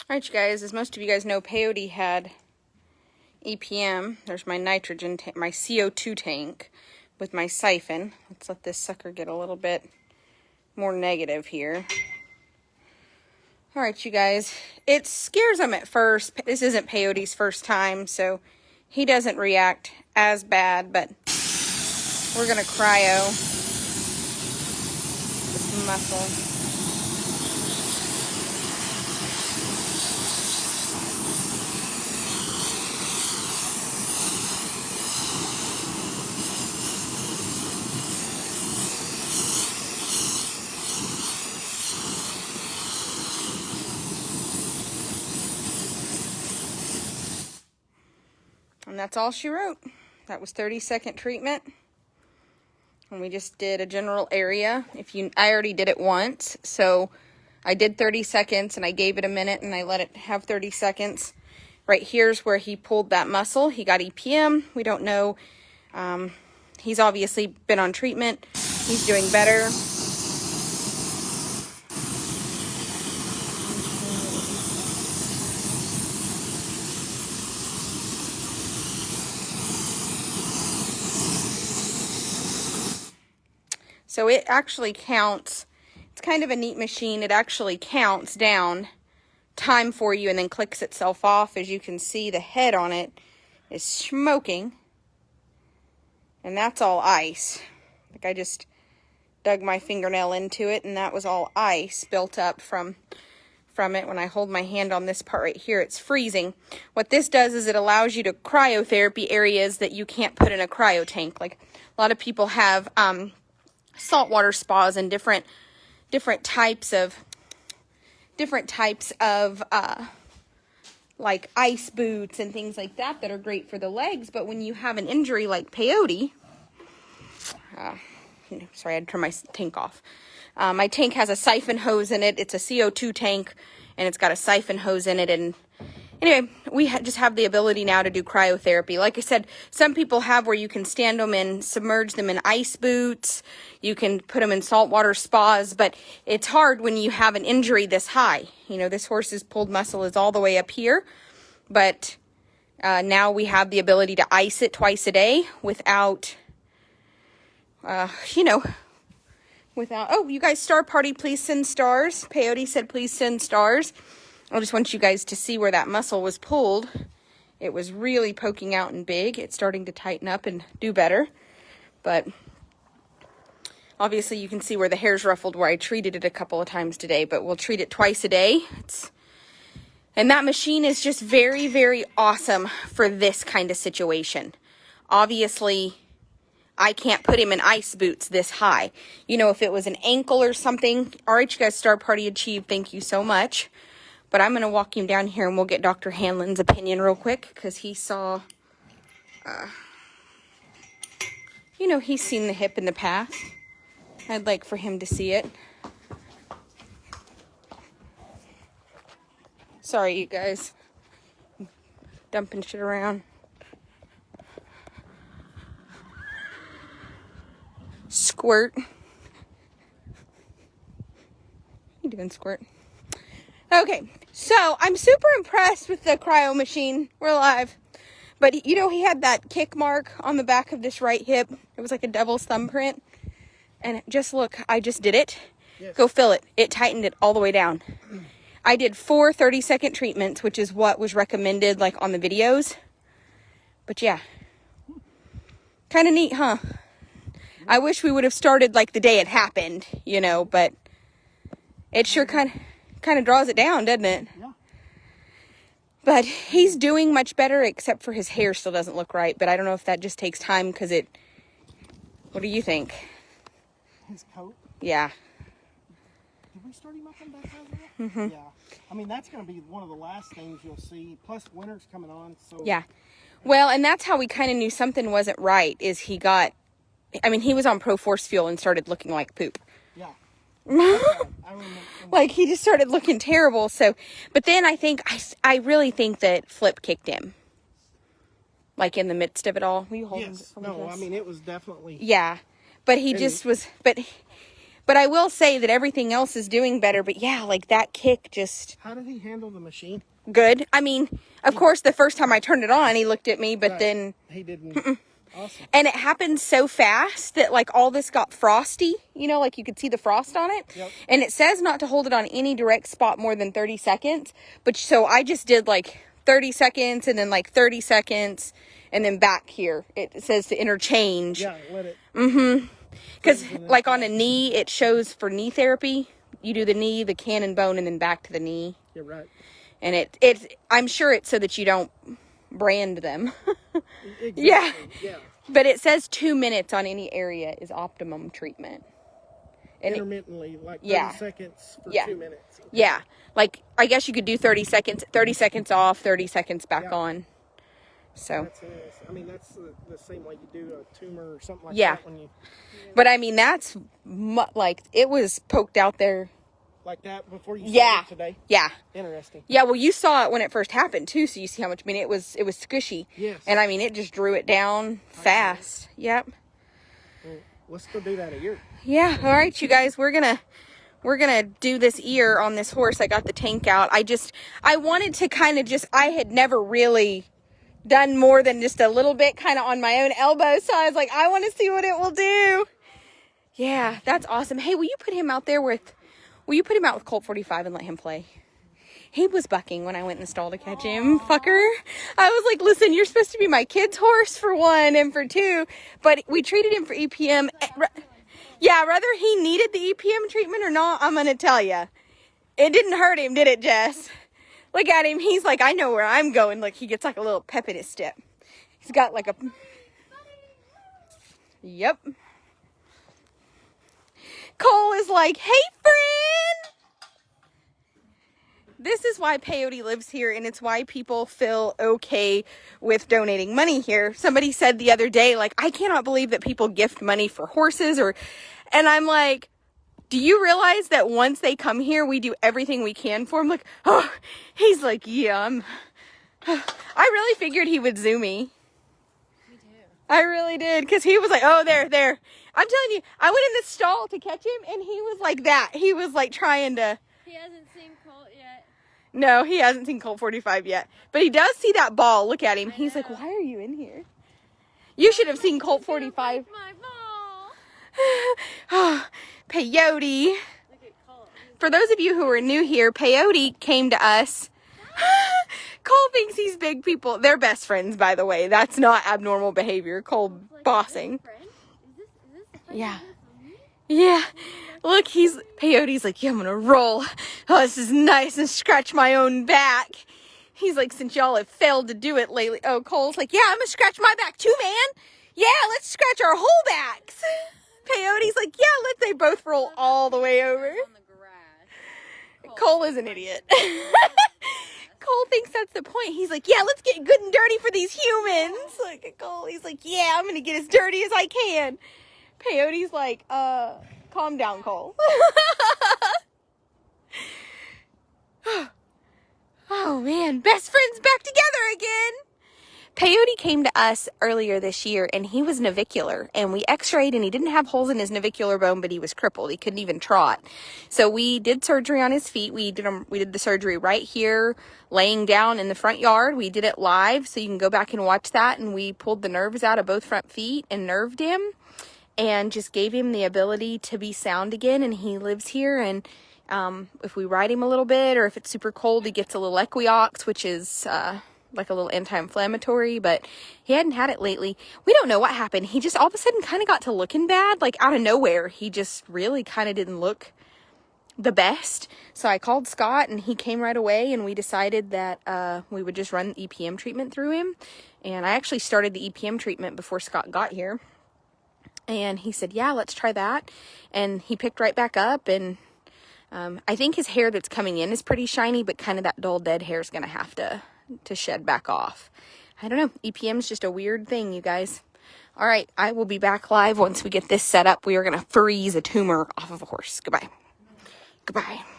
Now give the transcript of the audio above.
Alright, you guys, as most of you guys know, Peyote had EPM. There's my nitrogen tank, my CO2 tank with my siphon. Let's let this sucker get a little bit more negative here. Alright, you guys, it scares him at first. This isn't Peyote's first time, so he doesn't react as bad, but we're going to cryo this muscle. And that's all she wrote. That was 30-second treatment. And we just did a general area. I already did it once, so I did 30 seconds and I gave it a minute and I let it have 30 seconds. Right here's where he pulled that muscle. He got EPM. We don't know. He's obviously been on treatment. He's doing better. So it actually counts. It's kind of a neat machine. It actually counts down time for you and then clicks itself off. As you can see, the head on it is smoking. And that's all ice. Like I just dug my fingernail into it and that was all ice built up from it. When I hold my hand on this part right here, it's freezing. What this does is it allows you to cryotherapy areas that you can't put in a cryo tank. Like a lot of people have saltwater spas and different types of like ice boots and things like that are great for the legs. But when you have an injury like Peyote, sorry, I had to turn my tank off. My tank has a siphon hose in it. It's a CO2 tank and it's got a siphon hose in it. And anyway, we just have the ability now to do cryotherapy. Like I said, some people have where you can stand them and submerge them in ice boots. You can put them in saltwater spas, but it's hard when you have an injury this high. You know, this horse's pulled muscle is all the way up here, but now we have the ability to ice it twice a day without, oh, you guys, Star Party, please send stars. Peyote said, please send stars. I just want you guys to see where that muscle was pulled. It was really poking out and big. It's starting to tighten up and do better. But obviously you can see where the hair's ruffled where I treated it a couple of times today. But we'll treat it twice a day. And that machine is just very, very awesome for this kind of situation. Obviously, I can't put him in ice boots this high. You know, if it was an ankle or something. All right, you guys, Star Party achieved. Thank you so much. But I'm going to walk him down here and we'll get Dr. Hanlon's opinion real quick. Because he saw, he's seen the hip in the past. I'd like for him to see it. Sorry, you guys. Dumping shit around. Squirt. You doing, Squirt? Okay, so I'm super impressed with the cryo machine. We're live. But, he had that kick mark on the back of this right hip. It was like a devil's thumbprint. And just look, I just did it. Yes. Go feel it. It tightened it all the way down. I did 4 30-second treatments, which is what was recommended, like, on the videos. But, yeah. Kind of neat, huh? I wish we would have started, like, the day it happened, but it sure kind of draws it down, doesn't it? Yeah. But he's doing much better, except for his hair still doesn't look right. But I don't know if that just takes time because what do you think? His coat? Yeah. Did we start him up on back there? Mm-hmm. Yeah. I mean, that's going to be one of the last things you'll see. Plus, winter's coming on, so... Yeah. Well, and that's how we kind of knew something wasn't right, is he was on Pro Force Fuel and started looking like poop. Yeah. I remember. Like, he just started looking terrible. So, but then I really think that Flip kicked him. Like, in the midst of it all. Will you hold him? No, I mean, it was definitely... Yeah. But he just was... But But I will say that everything else is doing better. But yeah, like that kick just... How did he handle the machine? Good. I mean, of course, the first time I turned it on, he looked at me, but then... He didn't. Awesome. And it happened so fast that, like, all this got frosty. You know, like, you could see the frost on it. Yep. And it says not to hold it on any direct spot more than 30 seconds. But, so I just did, like, 30 seconds and then, like, 30 seconds. And then back here, it says to interchange. Yeah, let it. Mm-hmm. Because, like, on a knee, it shows for knee therapy. You do the knee, the cannon bone, and then back to the knee. You're right. And it's I'm sure it's so that you don't brand them. Exactly. Yeah. Yeah. But it says 2 minutes on any area is optimum treatment. And Intermittently, like 30 seconds for 2 minutes. Okay. Yeah. Like, I guess you could do 30 seconds off, 30 seconds back on. So. That's interesting. I mean, that's the same way you do a tumor or something like Yeah. that. When you, But, I mean, that's, like, it was poked out there. like that before you Yeah. started today? Yeah. Interesting. Yeah, well, you saw it when it first happened, too, so you see how much, I mean, it was squishy. Yes. And, I mean, it just drew it down fast. Yep. Well, let's go do that ear. Yeah, all right, you guys, we're gonna do this ear on this horse. I got the tank out. I wanted to kind of I had never really done more than just a little bit kind of on my own elbow, so I was like, I want to see what it will do. Yeah, that's awesome. Hey, will you put him out with Colt 45 and let him play? He was bucking when I went in the stall to catch him, fucker. I was like, listen, you're supposed to be my kid's horse for one and for two, but we treated him for EPM. Yeah, whether he needed the EPM treatment or not, I'm going to tell you. It didn't hurt him, did it, Jess? Look at him. He's like, I know where I'm going. Like, he gets like a little pep in his step. He's got like a... Yep. Cole is like, hey, friend. This is why Peyote lives here, and it's why people feel okay with donating money here. Somebody said the other day, like, I cannot believe that people gift money for horses, and I'm like, do you realize that once they come here, we do everything we can for them? Like, oh, he's like, yeah, I really figured he would zoo me. Me too. I really did, because he was like, oh, there. I'm telling you, I went in the stall to catch him, and he was like that. He was like trying to... He hasn't seen Colt yet. No, he hasn't seen Colt 45 yet. But he does see that ball. Look at him. He's like, why are you in here? You should have seen Colt 45. My ball. Oh, Peyote. Look at Colt. For those of you who are new here, Peyote came to us. Cole thinks he's big people. They're best friends, by the way. That's not abnormal behavior. Cole bossing. Is this the friend Yeah. for me? Yeah. Look, Peyote's like, yeah, I'm gonna roll. Oh, this is nice, and scratch my own back. He's like, since y'all have failed to do it lately. Oh, Cole's like, yeah, I'm gonna scratch my back too, man. Yeah, let's scratch our whole backs. Peyote's like, yeah, they both roll all the way over. On the grass. Cole is an idiot. Cole thinks that's the point. He's like, yeah, let's get good and dirty for these humans. Look at Cole. He's like, yeah, I'm gonna get as dirty as I can. Peyote's like, calm down, Cole. Oh, man. Best friends back together again. Peyote came to us earlier this year, and he was navicular. And we x-rayed, and he didn't have holes in his navicular bone, but he was crippled. He couldn't even trot. So we did surgery on his feet. We did the surgery right here, laying down in the front yard. We did it live, so you can go back and watch that. And we pulled the nerves out of both front feet and nerved him, and just gave him the ability to be sound again. And he lives here, and if we ride him a little bit, or if it's super cold, he gets a little Equiox, which is like a little anti-inflammatory, but he hadn't had it lately. We don't know what happened. He just all of a sudden kind of got to looking bad, like out of nowhere. He just really kind of didn't look the best. So I called Scott, and he came right away, and we decided that we would just run the EPM treatment through him. And I actually started the EPM treatment before Scott got here. And he said, yeah, let's try that. And he picked right back up, and I think his hair that's coming in is pretty shiny, but kind of that dull dead hair is going to have to shed back off. I don't know. EPM is just a weird thing, you guys. All right. I will be back live once we get this set up. We are going to freeze a tumor off of a horse. Goodbye. Goodbye.